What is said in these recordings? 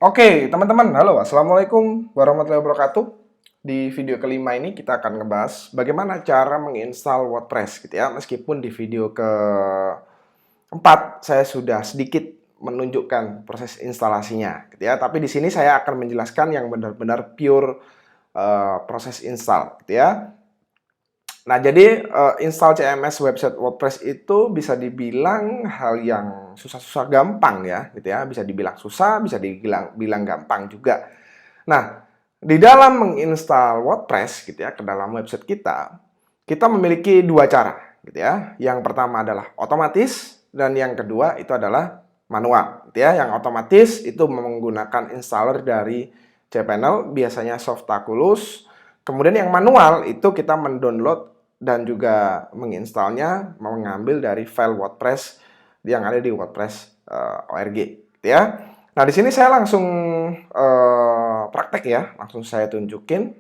Oke, teman-teman, halo, assalamualaikum warahmatullahi wabarakatuh. Di video kelima ini kita akan ngebahas bagaimana cara menginstal WordPress gitu ya. Meskipun di video keempat saya sudah sedikit menunjukkan proses instalasinya gitu ya. Tapi di sini saya akan menjelaskan yang benar-benar pure proses install gitu ya. Nah, jadi install CMS website WordPress itu bisa dibilang hal yang susah-susah gampang ya, gitu ya. Bisa dibilang susah, bisa dibilang gampang juga. Nah, di dalam menginstal WordPress gitu ya ke dalam website kita memiliki dua cara gitu ya. Yang pertama adalah otomatis dan yang kedua itu adalah manual gitu ya. Yang otomatis itu menggunakan installer dari cPanel, biasanya Softaculous. Kemudian yang manual itu kita mendownload dan juga menginstalnya mengambil dari file WordPress yang ada di WordPress org gitu ya. Nah, di sini saya langsung praktek ya, langsung saya tunjukin.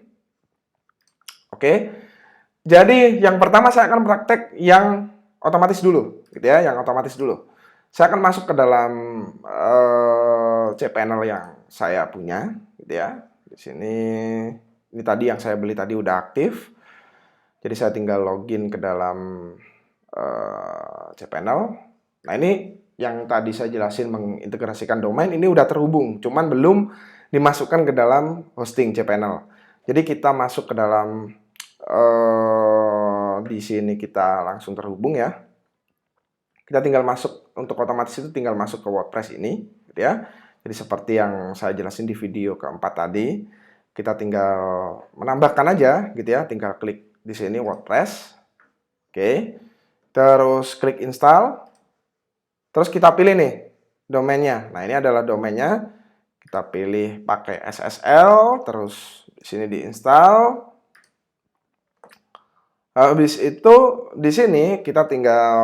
Oke. Jadi yang pertama saya akan praktek yang otomatis dulu, gitu ya, yang otomatis dulu. Saya akan masuk ke dalam cPanel yang saya punya, gitu ya. Di sini ini tadi yang saya beli tadi udah aktif. Jadi saya tinggal login ke dalam cPanel. Nah, ini yang tadi saya jelasin mengintegrasikan domain ini udah terhubung, cuman belum dimasukkan ke dalam hosting cPanel. Jadi kita masuk ke dalam di sini kita langsung terhubung ya. Kita tinggal masuk untuk otomatis itu tinggal masuk ke WordPress ini, gitu ya. Jadi seperti yang saya jelasin di video keempat tadi, kita tinggal menambahkan aja, gitu ya. Tinggal klik di sini WordPress, oke. Terus klik install. Terus kita pilih nih domainnya. Nah, ini adalah domainnya. Kita pilih pakai SSL, terus di sini diinstal. Habis itu di sini kita tinggal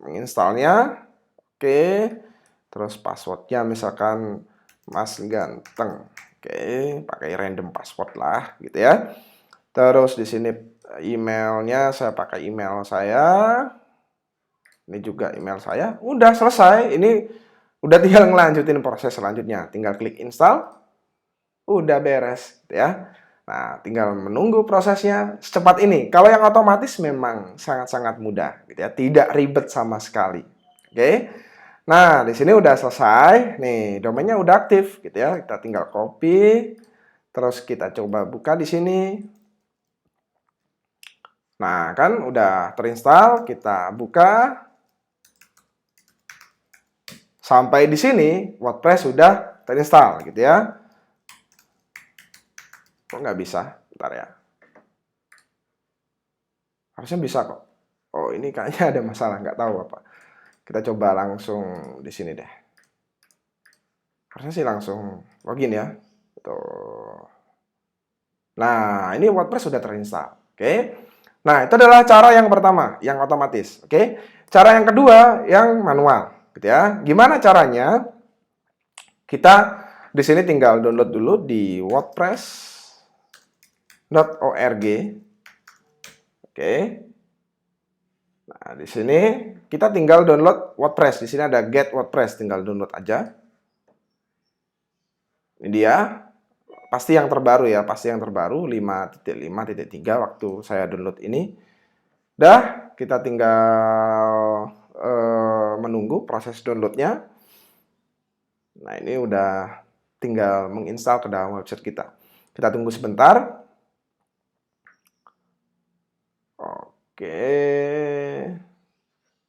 menginstalnya. Oke. Terus passwordnya misalkan Mas Ganteng. Oke, pakai random password lah gitu ya. Terus di sini emailnya saya pakai email saya. Ini juga email saya. Udah selesai. Ini udah tinggal ngelanjutin proses selanjutnya. Tinggal klik install. Udah beres gitu ya. Nah, tinggal menunggu prosesnya secepat ini. Kalau yang otomatis memang sangat-sangat mudah gitu ya. Tidak ribet sama sekali. Oke. Nah, di sini udah selesai. Nih, domainnya udah aktif gitu ya. Kita tinggal copy. Terus kita coba buka di sini. Nah, kan udah terinstall. Kita buka. Sampai di sini WordPress sudah terinstall gitu ya. Kok nggak bisa? Bentar ya. Harusnya bisa kok. Oh, ini kayaknya ada masalah, nggak tahu apa. Kita coba langsung di sini deh. Harusnya sih langsung login ya. Tuh. Nah, ini WordPress sudah terinstall. Oke. Nah, itu adalah cara yang pertama, yang otomatis. Oke. Cara yang kedua, yang manual. Gitu ya. Gimana caranya? Kita di sini tinggal download dulu di wordpress.org. Oke. Nah, di sini kita tinggal download WordPress. Di sini ada Get WordPress, tinggal download aja. Ini dia. Pasti yang terbaru ya, pasti yang terbaru 5.5.3 waktu saya download ini. Dah, kita tinggal menunggu proses downloadnya. Nah, ini udah tinggal menginstal ke dalam website kita. Kita tunggu sebentar. Oke.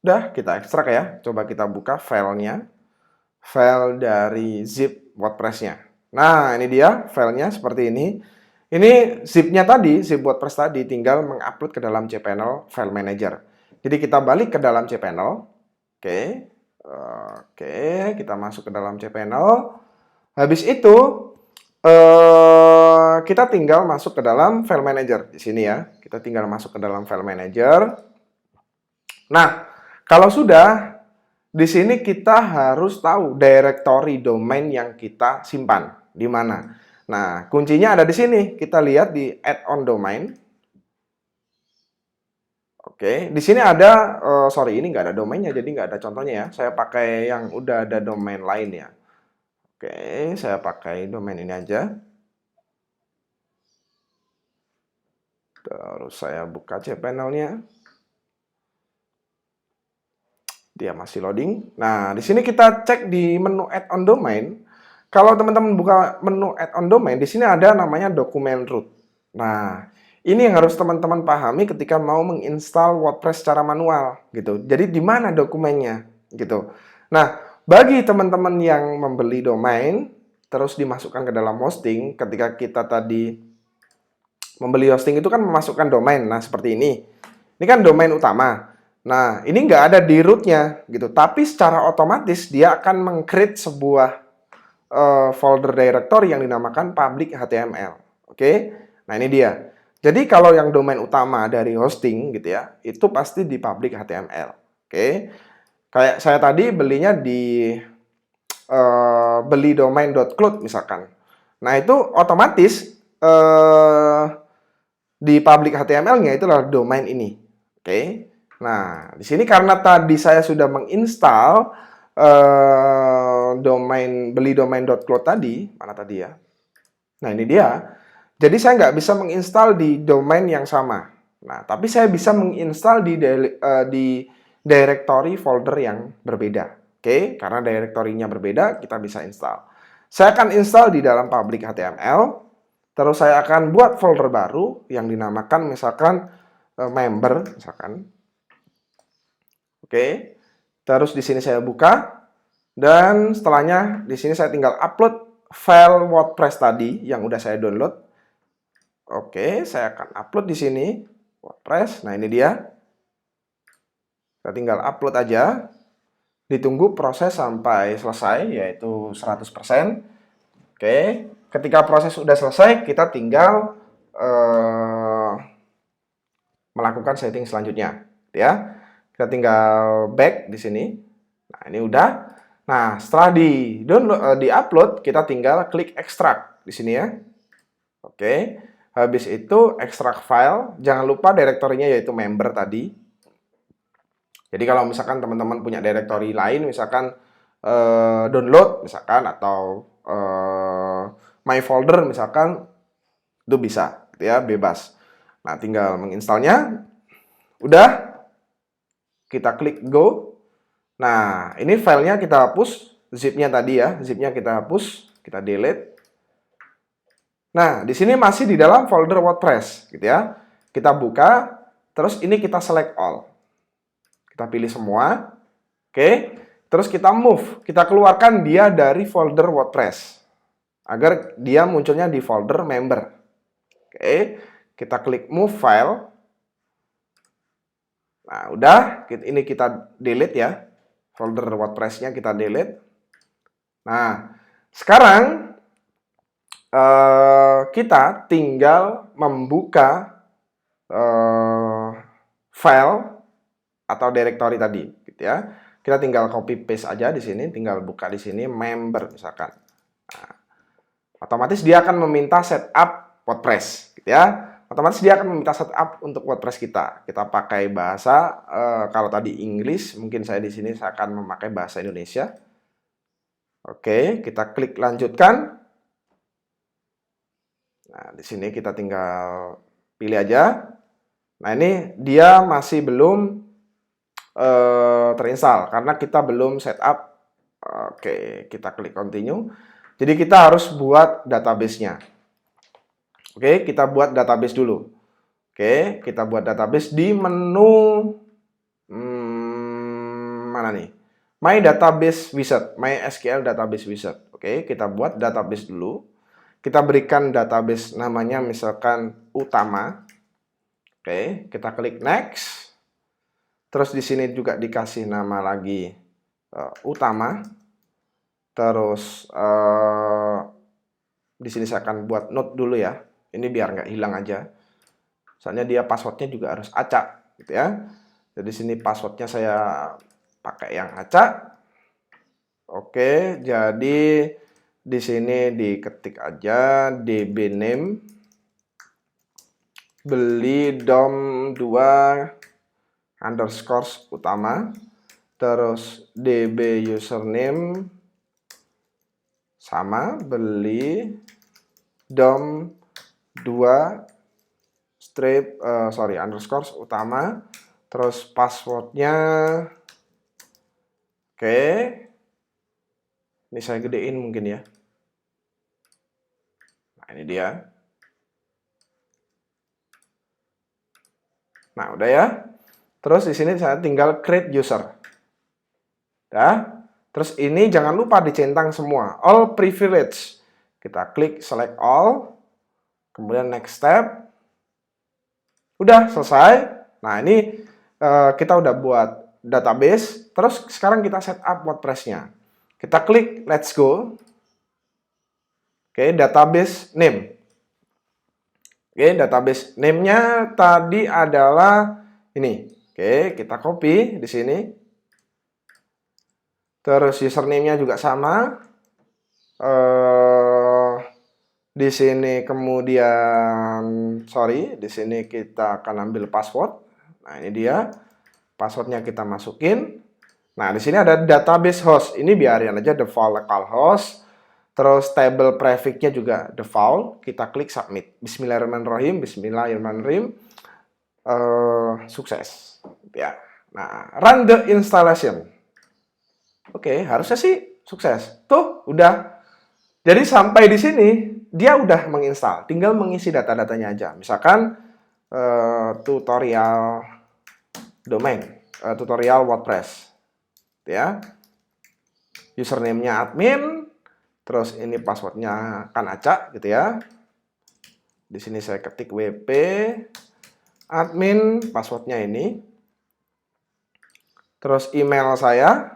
Udah, kita ekstrak ya. Coba kita buka filenya. File dari zip WordPress-nya. Nah, ini dia filenya seperti ini. Ini zip-nya tadi, zip WordPress tadi, tinggal mengupload ke dalam cPanel File Manager. Jadi kita balik ke dalam cPanel. Oke. Oke, kita masuk ke dalam cPanel. Habis itu, kita tinggal masuk ke dalam File Manager. Di sini ya, kita tinggal masuk ke dalam File Manager. Nah, kalau sudah, di sini kita harus tahu directory domain yang kita simpan di mana. Nah, kuncinya ada di sini. Kita lihat di add-on domain. Oke, di sini ada, sorry ini nggak ada domainnya, jadi nggak ada contohnya ya. Saya pakai yang udah ada domain lain ya. Oke, saya pakai domain ini aja. Terus saya buka cPanel-nya. Dia masih loading. Nah, di sini kita cek di menu add-on domain. Kalau teman-teman buka menu add-on domain, di sini ada namanya dokumen root. Nah, ini yang harus teman-teman pahami ketika mau menginstal WordPress secara manual, gitu. Jadi di mana dokumennya, gitu. Nah, bagi teman-teman yang membeli domain, terus dimasukkan ke dalam hosting, ketika kita tadi membeli hosting itu kan memasukkan domain. Nah, seperti ini. Ini kan domain utama. Nah, ini nggak ada di root-nya gitu. Tapi secara otomatis dia akan meng-create sebuah folder directory yang dinamakan public HTML. Oke? Nah, ini dia. Jadi kalau yang domain utama dari hosting gitu ya, itu pasti di public HTML. Oke? Kayak saya tadi belinya di belidomain.cloud misalkan. Nah, itu otomatis di public HTML-nya itulah domain ini. Oke. Nah, di sini karena tadi saya sudah menginstal domain belidomain.cloud tadi, mana tadi ya? Nah, ini dia. Jadi saya nggak bisa menginstal di domain yang sama. Nah, tapi saya bisa menginstal di directory folder yang berbeda. Oke, karena directory-nya berbeda, kita bisa install. Saya akan install di dalam public HTML. Terus saya akan buat folder baru yang dinamakan misalkan member, misalkan. Oke. Terus di sini saya buka dan setelahnya di sini saya tinggal upload file WordPress tadi yang udah saya download. Oke, saya akan upload di sini WordPress. Nah, ini dia. Saya tinggal upload aja. Ditunggu proses sampai selesai yaitu 100%. Oke, ketika proses sudah selesai, kita tinggal melakukan setting selanjutnya, ya. Kita tinggal back di sini. Nah, ini udah. Nah, setelah di-upload, kita tinggal klik extract di sini ya. Oke. Habis itu extract file, jangan lupa direktorinya yaitu member tadi. Jadi kalau misalkan teman-teman punya directory lain, misalkan download misalkan atau my folder misalkan, itu bisa, gitu ya, bebas. Nah, tinggal menginstalnya. Udah, kita klik go. Nah, ini filenya kita hapus, zipnya tadi ya, zipnya kita hapus, kita delete. Nah, di sini masih di dalam folder WordPress, gitu ya. Kita buka, terus ini kita select all. Kita pilih semua, oke. Terus kita move, kita keluarkan dia dari folder WordPress, agar dia munculnya di folder member. Oke, kita klik move file. Nah, udah, ini kita delete ya. Folder WordPress-nya kita delete. Nah, sekarang kita tinggal membuka file atau directory tadi, gitu ya. Kita tinggal copy paste aja di sini, tinggal buka di sini member misalkan. Nah, otomatis dia akan meminta setup WordPress, gitu ya. Otomatis dia akan meminta setup untuk WordPress kita. Kita pakai bahasa kalau tadi English, mungkin saya di sini saya akan memakai bahasa Indonesia. Oke, kita klik lanjutkan. Nah, di sini kita tinggal pilih aja. Nah, ini dia masih belum terinstall karena kita belum setup. Oke, kita klik continue. Jadi kita harus buat database-nya. Oke, kita buat database dulu. Oke, kita buat database di menu mana nih? My Database Wizard, MySQL Database Wizard. Oke, kita buat database dulu. Kita berikan database namanya misalkan utama. Oke, kita klik next. Terus di sini juga dikasih nama lagi utama. Terus di sini saya akan buat note dulu ya. Ini biar nggak hilang aja. Soalnya dia passwordnya juga harus acak, gitu ya. Jadi sini passwordnya saya pakai yang acak. Oke, jadi di sini diketik aja db name beli dom 2 underscore utama, terus db username sama beli dom 2 strip underscore utama, terus passwordnya, oke, ini saya gedein mungkin ya. Nah ini dia. Nah udah ya. Terus di sini saya tinggal create user. Dah. Terus ini jangan lupa dicentang semua, all privilege. Kita klik select all, kemudian next step. Udah selesai. Nah ini kita udah buat database. Terus sekarang kita set up WordPress-nya. Kita klik let's go. Oke, database name. Oke, database name-nya tadi adalah ini. Oke, kita copy di sini. Terus username-nya juga sama. Di sini kemudian, di sini kita akan ambil password. Nah, ini dia. Passwordnya kita masukin. Nah, di sini ada database host. Ini biarin aja default localhost. Terus table prefix-nya juga default. Kita klik submit. Bismillahirrahmanirrahim. Bismillahirrahmanirrahim. Sukses. Ya. Nah, run the installation. Oke, harusnya sih sukses. Tuh, udah. Jadi sampai di sini dia udah menginstal, tinggal mengisi data-datanya aja. Misalkan tutorial domain, tutorial WordPress, ya. Username-nya admin, terus ini passwordnya kan acak, gitu ya. Di sini saya ketik wp admin, passwordnya ini. Terus email saya.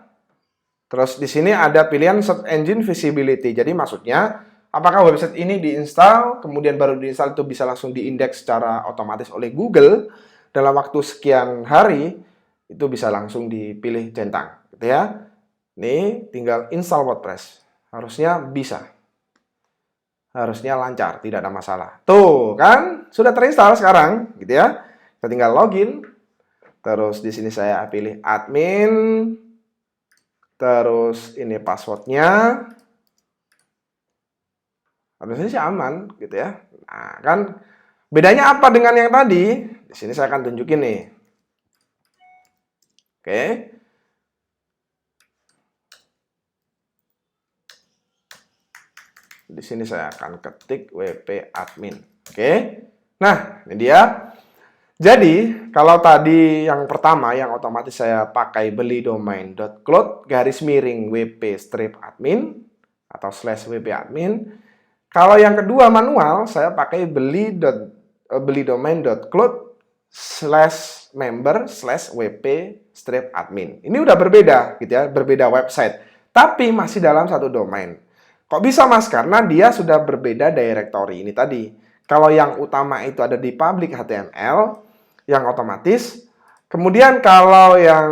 Terus di sini ada pilihan Search Engine Visibility. Jadi maksudnya, apakah website ini diinstal, kemudian baru diinstal itu bisa langsung diindeks secara otomatis oleh Google dalam waktu sekian hari, itu bisa langsung dipilih centang, gitu ya. Ini tinggal install WordPress. Harusnya bisa. Harusnya lancar, tidak ada masalah. Tuh, kan? Sudah terinstall sekarang, gitu ya. Kita tinggal login. Terus di sini saya pilih admin. Terus ini passwordnya, harusnya sih aman gitu ya. Nah kan bedanya apa dengan yang tadi? Di sini saya akan tunjukin nih. Oke. Di sini saya akan ketik wp admin. Oke. Nah ini dia. Jadi, kalau tadi yang pertama, yang otomatis saya pakai beli domain.cloud garis miring wp strip admin atau /wp admin. Kalau yang kedua manual, saya pakai beli domain.cloud /member/wp strip admin. Ini udah berbeda, gitu ya, berbeda website, tapi masih dalam satu domain. Kok bisa, Mas? Karena dia sudah berbeda directory ini tadi. Kalau yang utama itu ada di public HTML, yang otomatis. Kemudian kalau yang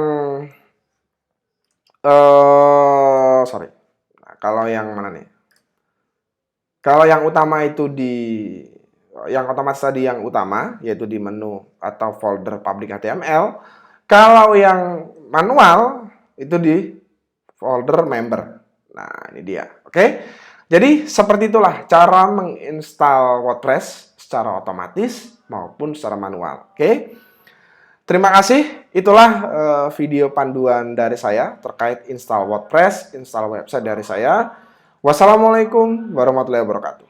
kalau yang mana nih? Kalau yang utama itu yang otomatis tadi yang utama, yaitu di menu atau folder public HTML. Kalau yang manual itu di folder member. Nah, ini dia. Oke. Jadi seperti itulah cara menginstal WordPress secara otomatis maupun secara manual. Oke. Terima kasih. Itulah video panduan dari saya terkait install WordPress, install website dari saya. Wassalamualaikum warahmatullahi wabarakatuh.